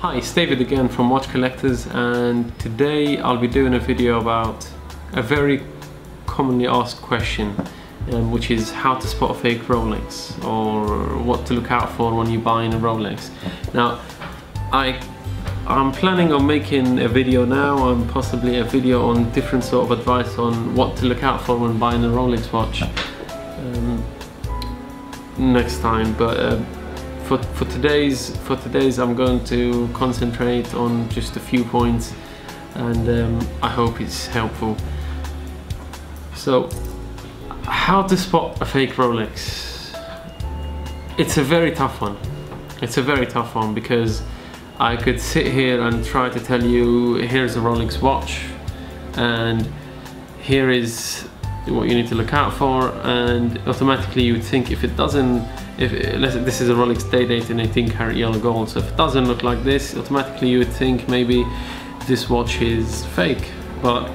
Hi, it's David again from Watch Collectors, and today I'll be doing a video about a very commonly asked question, which is how to spot a fake Rolex or what to look out for when you're buying a Rolex. Now, I'm planning on making a video now and possibly a video on different sort of advice on what to look out for when buying a Rolex watch next time, but for today's I'm going to concentrate on just a few points, and I hope it's helpful. So, how to spot a fake Rolex? It's a very tough one. It's a very tough one because I could sit here and try to tell you, here's a Rolex watch and here is what you need to look out for, and automatically you would think if it doesn't, this is a Rolex day date and 18-karat yellow gold, so if it doesn't look like this, automatically you would think maybe this watch is fake, but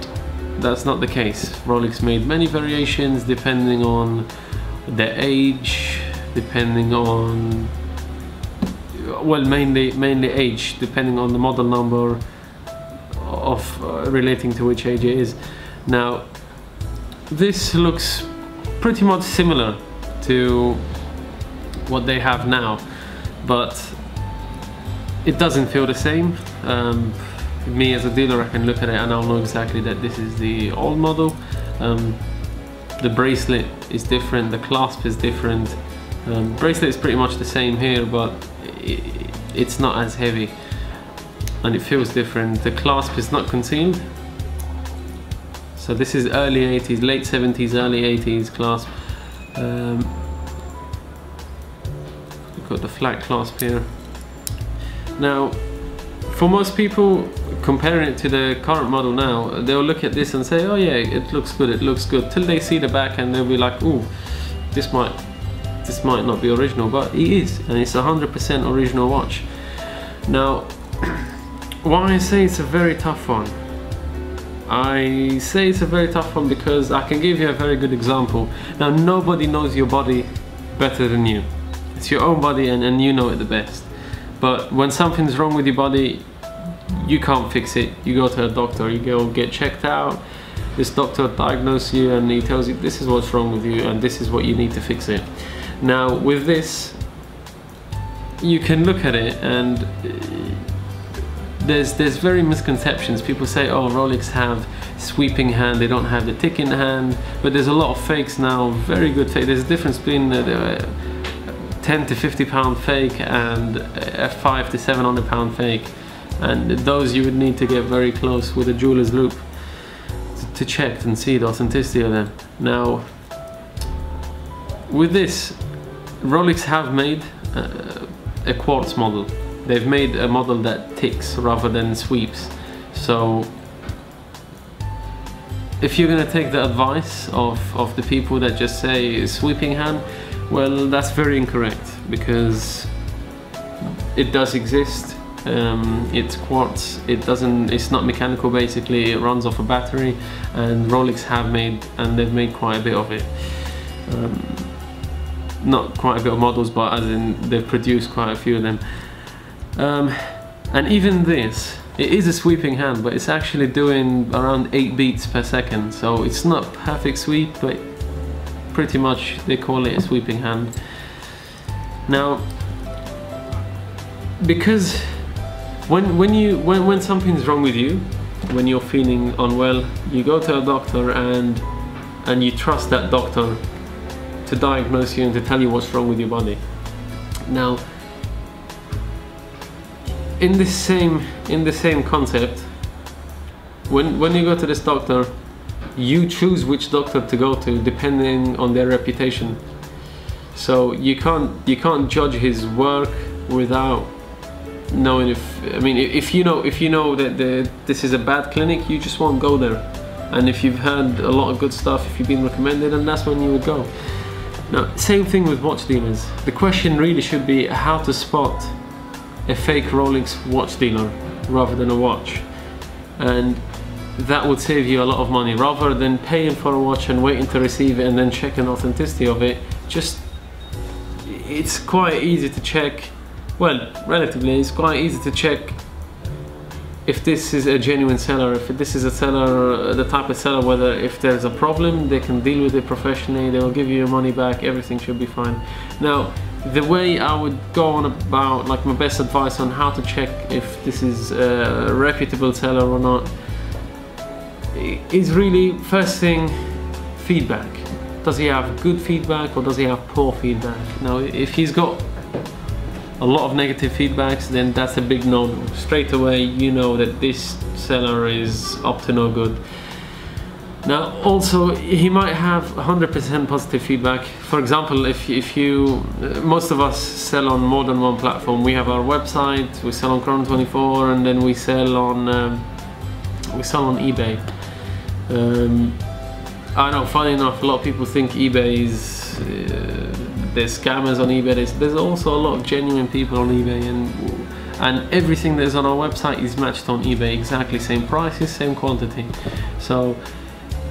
that's not the case. Rolex made many variations depending on the age, depending on, well, mainly age, depending on the model number of relating to which age it is. Now, this looks pretty much similar to what they have now, but it doesn't feel the same. Me as a dealer, I can look at it and I'll know exactly that this is the old model. The bracelet is different, the clasp is different. Bracelet is pretty much the same here, but it's not as heavy and it feels different. The clasp is not concealed. So this is early 80s, late 70s, early 80s clasp. We've got the flat clasp here. Now, for most people, comparing it to the current model now, they'll look at this and say, oh yeah, it looks good, till they see the back and they'll be like, ooh, this might not be original, but it is, and it's 100% original watch. Now, why I say it's a very tough one? I say it's a very tough one because I can give you a very good example. Now, nobody knows your body better than you. It's your own body and you know it the best. But when something's wrong with your body, you can't fix it. You go to a doctor, you go get checked out. This doctor diagnoses you and he tells you this is what's wrong with you and this is what you need to fix it. Now, with this, you can look at it and there's very misconceptions. People say, oh, Rolex have sweeping hand, they don't have the ticking hand, but there's a lot of fakes now, very good fake. There's a difference between 10 to 50 pound fake and a 5 to 700 pound fake, and those you would need to get very close with a jeweler's loupe to check and see the authenticity of them. Now, with this, Rolex have made a quartz model. They've made a model that ticks rather than sweeps. So if you're gonna take the advice of the people that just say sweeping hand, well, that's very incorrect, because it does exist. It's quartz. It's not mechanical. Basically, it runs off a battery, and Rolex have made, and they've made quite a bit of it. Not quite a bit of models, but as in they've produced quite a few of them. And even this, it is a sweeping hand, but it's actually doing around 8 beats per second, so it's not perfect sweep, but pretty much they call it a sweeping hand. Now, because when something's wrong with you, when you're feeling unwell, you go to a doctor and you trust that doctor to diagnose you and to tell you what's wrong with your body. Now, in the same concept, when you go to this doctor, you choose which doctor to go to depending on their reputation. So you can't judge his work without knowing if you know that this is a bad clinic, you just won't go there. And if you've heard a lot of good stuff, if you've been recommended, and that's when you would go. Now, same thing with watch dealers. The question really should be how to spot a fake Rolex watch dealer rather than a watch, and that would save you a lot of money. Rather than paying for a watch and waiting to receive it and then checking authenticity of it, it's quite easy to check well, relatively, it's quite easy to check if this is a genuine seller, if this is a seller, the type of seller, whether if there's a problem, they can deal with it professionally, they will give you your money back, everything should be fine. Now, the way I would go on about, like, my best advice on how to check if this is a reputable seller or not, is really, first thing, feedback. Does he have good feedback or does he have poor feedback? Now, if he's got a lot of negative feedbacks, then that's a big no. Straight away you know that this seller is up to no good. Now, also, he might have 100% positive feedback. For example, if you, most of us sell on more than one platform. We have our website, we sell on Chrono24, and then we sell on eBay. I know, funny enough, a lot of people think eBay is there's scammers on eBay. There's also a lot of genuine people on eBay, and everything that's on our website is matched on eBay, exactly same prices, same quantity. So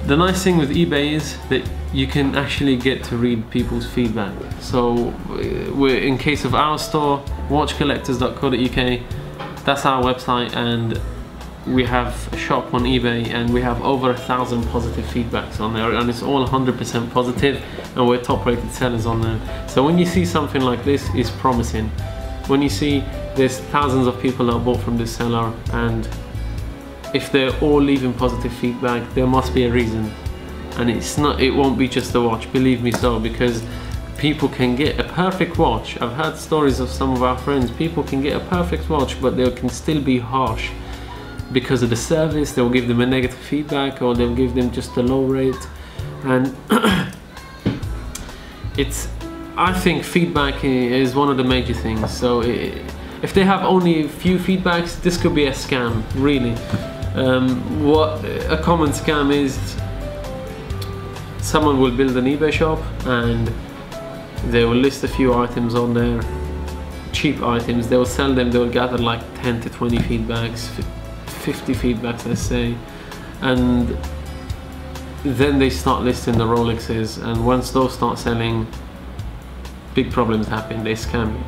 the nice thing with eBay is that you can actually get to read people's feedback. So we're, in case of our store, watchcollectors.co.uk, that's our website, and we have a shop on eBay, and we have over 1,000 positive feedbacks on there, and it's all 100% positive, and we're top rated sellers on there. So when you see something like this, it's promising. When you see there's thousands of people that bought from this seller, and if they're all leaving positive feedback, there must be a reason. And it won't be just a watch, believe me so, because people can get a perfect watch. I've heard stories of some of our friends, people can get a perfect watch, but they can still be harsh because of the service. They'll give them a negative feedback, or they'll give them just a low rate. And I think feedback is one of the major things. So if they have only a few feedbacks, this could be a scam, really. What a common scam is, someone will build an eBay shop and they will list a few items on there, cheap items. They will sell them, they will gather like 10 to 20 feedbacks, 50 feedbacks, let's say, and then they start listing the Rolexes, and once those start selling, big problems happen, they scam you.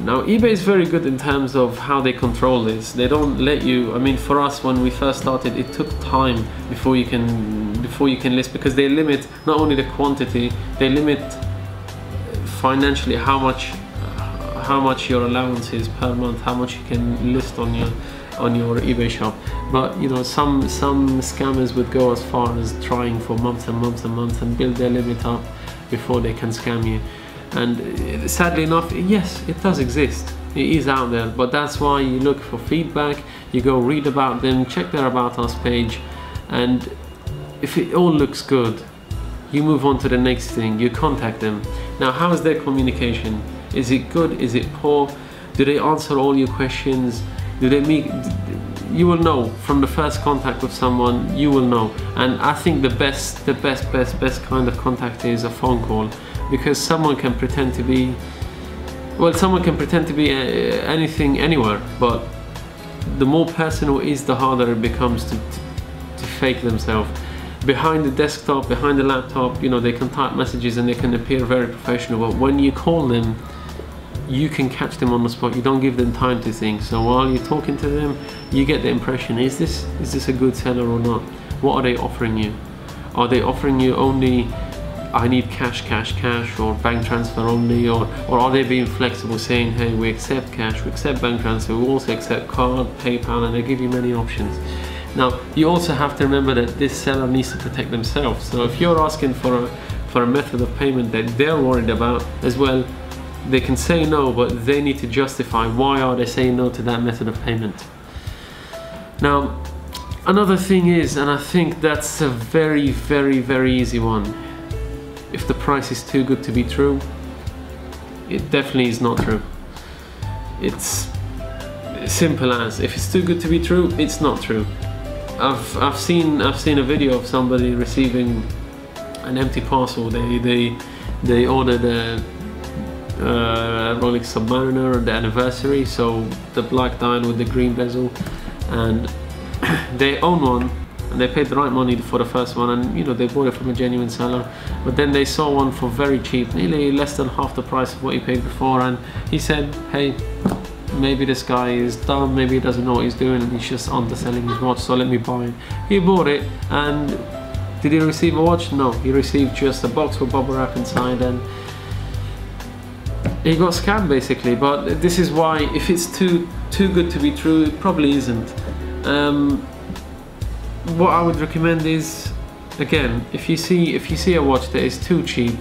Now, eBay is very good in terms of how they control this. They don't let you, I mean, for us when we first started, it took time before you can list, because they limit not only the quantity, they limit financially how much your allowance is per month, how much you can list on your eBay shop. But you know, some scammers would go as far as trying for months and months and months and build their limit up before they can scam you. And sadly enough, yes, it does exist, it is out there, but that's why you look for feedback, you go read about them, check their About Us page, and if it all looks good, you move on to the next thing, you contact them. Now, how is their communication? Is it good? Is it poor? Do they answer all your questions? Do they meet? You will know from the first contact with someone, you will know. And I think the best kind of contact is a phone call, because someone can pretend to be, well, someone can pretend to be anything anywhere, but the more personal it is, the harder it becomes to fake themselves. Behind the desktop, behind the laptop, you know, they can type messages and they can appear very professional, but when you call them, you can catch them on the spot. You don't give them time to think. So while you're talking to them, you get the impression, is this a good seller or not? What are they offering you? Are they offering you only, I need cash, or bank transfer only, or are they being flexible, saying, hey, we accept cash, we accept bank transfer, we also accept card, PayPal, and they give you many options. Now, you also have to remember that this seller needs to protect themselves. So if you're asking for a method of payment that they're worried about as well, they can say no, but they need to justify why are they saying no to that method of payment. Now, another thing is, and I think that's a very easy one, if the price is too good to be true, it definitely is not true. It's simple as, if it's too good to be true, it's not true. I've seen a video of somebody receiving an empty parcel. They ordered a Rolex Submariner, the anniversary, so the black dial with the green bezel, and they own one, and they paid the right money for the first one, and you know, they bought it from a genuine seller. But then they saw one for very cheap, nearly less than half the price of what he paid before, and he said, hey, maybe this guy is dumb, maybe he doesn't know what he's doing, and he's just underselling his watch, so let me buy it. He bought it, and did he receive a watch? No, he received just a box with bubble wrap inside, and he got scammed basically. But this is why, if it's too good to be true, it probably isn't. What I would recommend is, again, if you see a watch that is too cheap,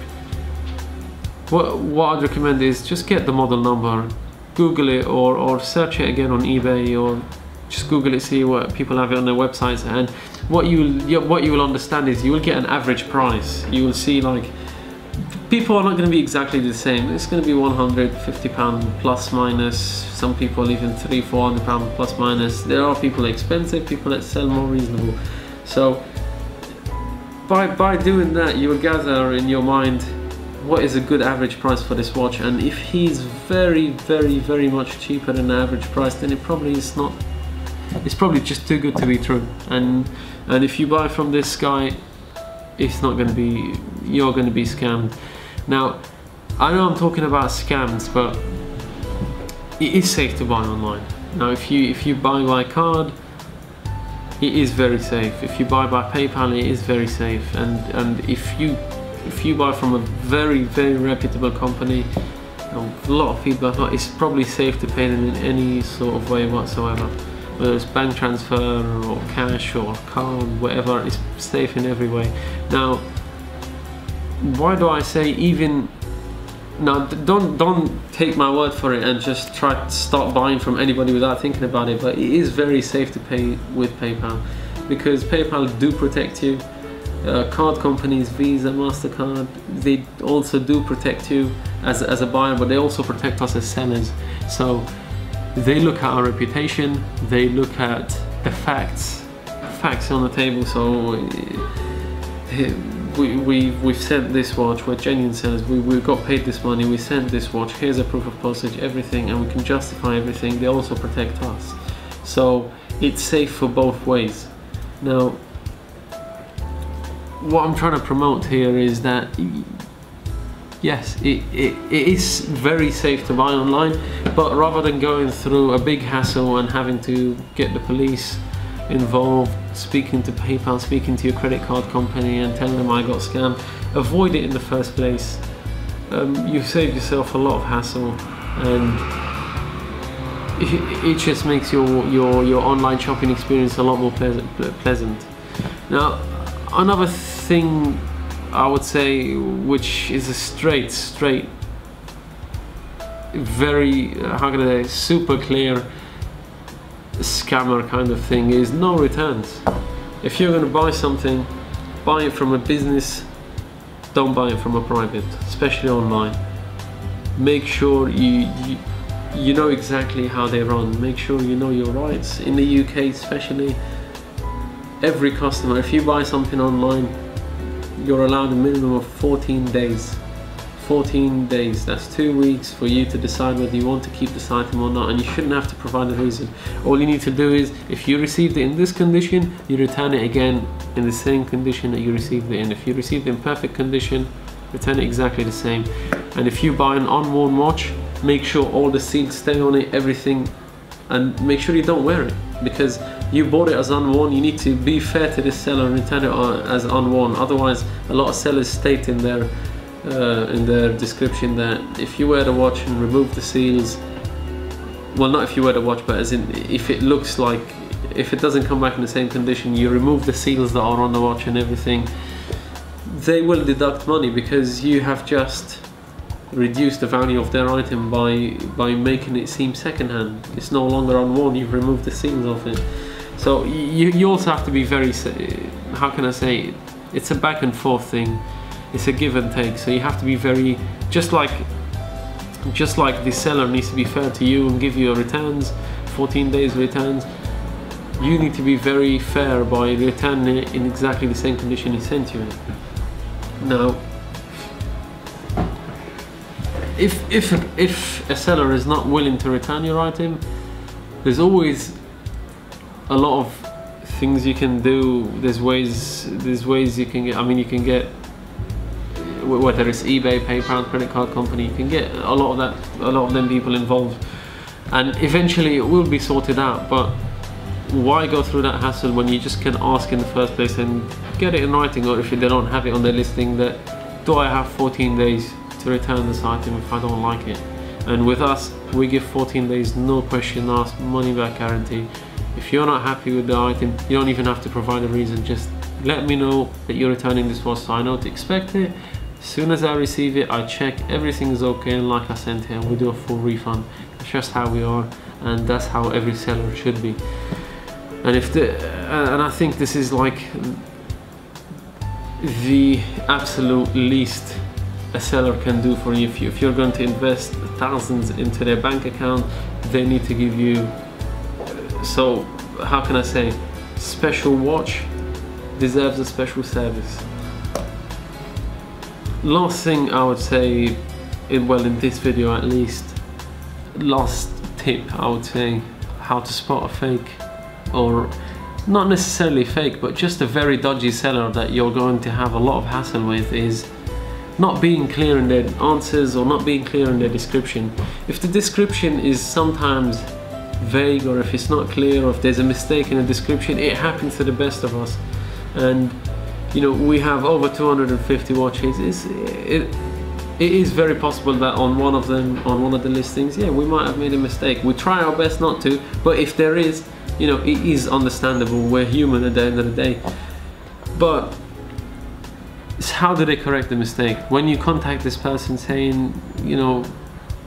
what I'd recommend is just get the model number, Google it, or search it again on eBay, or just Google it, see what people have it on their websites, and what you will understand is you will get an average price. You will see, like, people are not going to be exactly the same. It's going to be £150 plus minus, some people even £300–400 plus minus. There are people expensive, people that sell more reasonable. So by doing that, you will gather in your mind what is a good average price for this watch, and if he's very much cheaper than the average price, then it probably is not. It's probably just too good to be true. And if you buy from this guy, it's not going to be. You're going to be scammed. Now, I know I'm talking about scams, but it is safe to buy online. Now, if you buy by card, it is very safe. If you buy by PayPal, it is very safe. And if you buy from a very reputable company, a lot of feedback, it's probably safe to pay them in any sort of way whatsoever. Whether it's bank transfer or cash or card, whatever, it's safe in every way. Now, why do I say even now? Don't take my word for it and just try to start buying from anybody without thinking about it. But it is very safe to pay with PayPal, because PayPal do protect you. Card companies, Visa, MasterCard, they also do protect you as a buyer, but they also protect us as sellers. So they look at our reputation, they look at the facts on the table. So we've sent this watch, we're genuine sellers, we got paid this money, we sent this watch, here's a proof of postage, everything, and we can justify everything. They also protect us, so it's safe for both ways. Now, what I'm trying to promote here is that yes, it is very safe to buy online, but rather than going through a big hassle and having to get the police involved, speaking to PayPal, speaking to your credit card company and telling them I got scammed, avoid it in the first place. You save yourself a lot of hassle, and it just makes your online shopping experience a lot more pleasant. Now, another thing I would say, which is a straight, very, how can I say, super clear scammer kind of thing, is no returns. If you're going to buy something, buy it from a business, don't buy it from a private, especially online. Make sure you know exactly how they run. Make sure you know your rights. In the UK especially, every customer, if you buy something online, you're allowed a minimum of 14 days. 14 days, that's 2 weeks for you to decide whether you want to keep this item or not, and you shouldn't have to provide a reason. All you need to do is, if you received it in this condition, you return it again in the same condition that you received it in. If you received it in perfect condition, return it exactly the same. And if you buy an unworn watch, make sure all the seals stay on it, everything, and make sure you don't wear it, because you bought it as unworn. You need to be fair to the seller and return it as unworn. Otherwise, a lot of sellers state in their description that if you wear the watch and remove the seals, well, not if you wear the watch, but as in if it looks like, if it doesn't come back in the same condition, you remove the seals that are on the watch and everything, they will deduct money, because you have just reduced the value of their item by making it seem secondhand. It's no longer unworn, you've removed the seals off it. So you also have to be very, how can I say, it's a back and forth thing. It's a give and take. So you have to be very, just like the seller needs to be fair to you and give you returns, 14 days returns, you need to be very fair by returning it in exactly the same condition he sent you in. Now, if a seller is not willing to return your item, there's always a lot of things you can do. There's ways you can get, I mean, you can get, whether it's eBay, PayPal, credit card company, you can get a lot of them people involved, and eventually it will be sorted out. But why go through that hassle when you just can ask in the first place and get it in writing, or if they don't have it on their listing, that do I have 14 days to return this item if I don't like it? And with us, we give 14 days, no question asked, money back guarantee. If you're not happy with the item, you don't even have to provide a reason. Just let me know that you're returning this watch so I know to expect it. As soon as I receive it, I check everything is okay, and like I sent it, we do a full refund. It's just how we are, and that's how every seller should be. And and I think this is like the absolute least a seller can do for you. If you're going to invest thousands into their bank account, they need to give you, so how can I say, special watch deserves a special service. Last thing I would say, well, in this video at least, last tip I would say, how to spot a fake, or not necessarily fake, but just a very dodgy seller that you're going to have a lot of hassle with, is not being clear in their answers or not being clear in their description. If the description is sometimes vague, or if it's not clear, or if there's a mistake in the description, it happens to the best of us. And you know, we have over 250 watches. It is very possible that on one of them, on one of the listings, yeah, we might have made a mistake. We try our best not to, but if there is, you know, it is understandable. We're human at the end of the day. But how do they correct the mistake? When you contact this person saying, you know,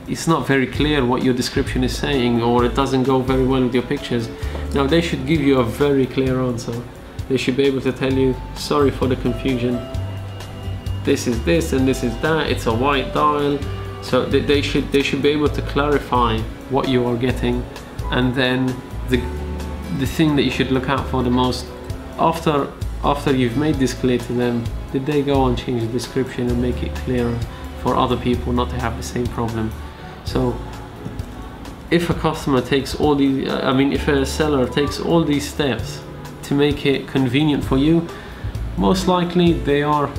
it's not very clear what your description is saying, or it doesn't go very well with your pictures, now they should give you a very clear answer. They should be able to tell you, sorry for the confusion, this is this and this is that, it's a white dial. So they should be able to clarify what you are getting. And then the thing that you should look out for the most, after you've made this clear to them, did they go and change the description and make it clearer for other people not to have the same problem? So if a customer takes all these, if a seller takes all these steps to make it convenient for you, most likely they are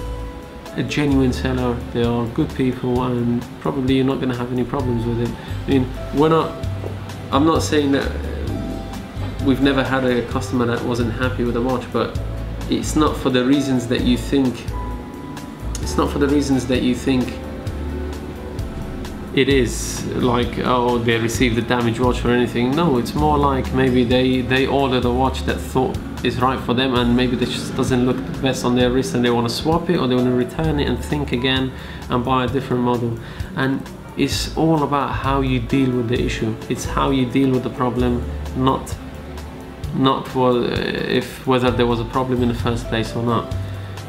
a genuine seller, they are good people, and probably you're not going to have any problems with it. I mean, I'm not saying that we've never had a customer that wasn't happy with a watch, but it's not for the reasons that you think, it is, like, oh, they received a damaged watch or anything. No, it's more like maybe they ordered a watch that thought is right for them, and maybe it just doesn't look the best on their wrist, and they want to swap it, or they want to return it and think again and buy a different model. And it's all about how you deal with the issue. It's how you deal with the problem, not whether there was a problem in the first place or not.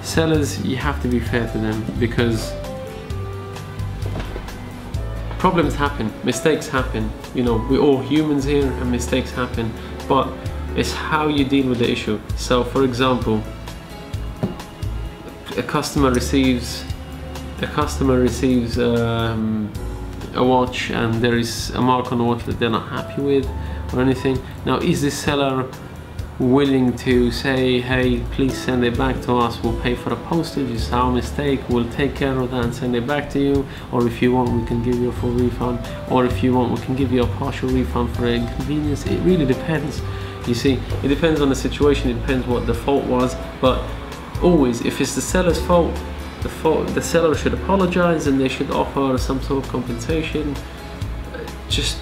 Sellers, you have to be fair to them, because problems happen, mistakes happen. You know, we're all humans here, and mistakes happen, but it's how you deal with the issue. So for example, a customer receives a watch, and there is a mark on the watch that they're not happy with or anything. Now, is this seller willing to say, hey, please send it back to us, we'll pay for the postage, it's our mistake, we'll take care of that and send it back to you, or if you want we can give you a full refund, or if you want we can give you a partial refund for inconvenience? It really depends. You see, it depends on the situation, it depends what the fault was. But always, if it's the seller's fault, the seller should apologize, and they should offer some sort of compensation, just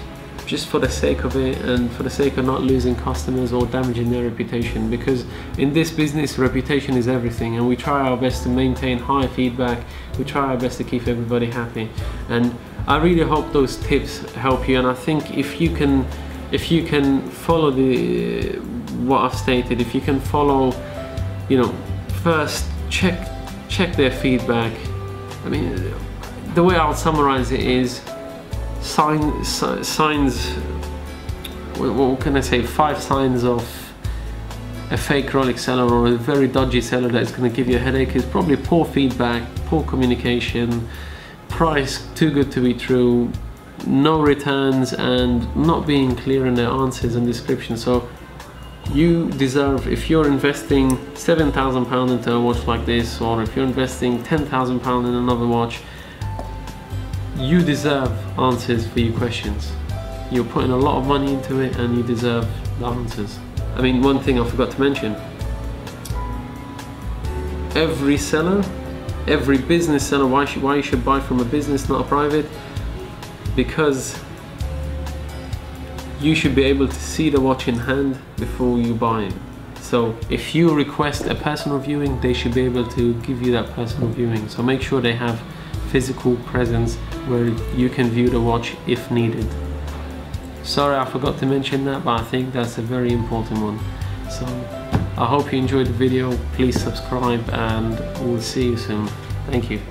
for the sake of it, and for the sake of not losing customers or damaging their reputation. Because in this business, reputation is everything, and we try our best to maintain high feedback. We try our best to keep everybody happy, and I really hope those tips help you. And I think if you can follow what I've stated, if you can follow, you know, first check their feedback. I mean, the way I'll summarize it is signs, what can I say, 5 signs of a fake Rolex seller or a very dodgy seller that's going to give you a headache is probably poor feedback, poor communication, price too good to be true, no returns, and not being clear in their answers and descriptions. So You deserve, if you're investing £7,000 into a watch like this, or if you're investing £10,000 in another watch, you deserve answers for your questions. You're putting a lot of money into it and you deserve the answers. I mean, one thing I forgot to mention, every seller, every business seller, why you should buy from a business, not a private? Because you should be able to see the watch in hand before you buy it. So if you request a personal viewing, they should be able to give you that personal viewing. So make sure they have physical presence where you can view the watch if needed. Sorry, I forgot to mention that, but I think that's a very important one. So I hope you enjoyed the video. Please subscribe and we'll see you soon. Thank you.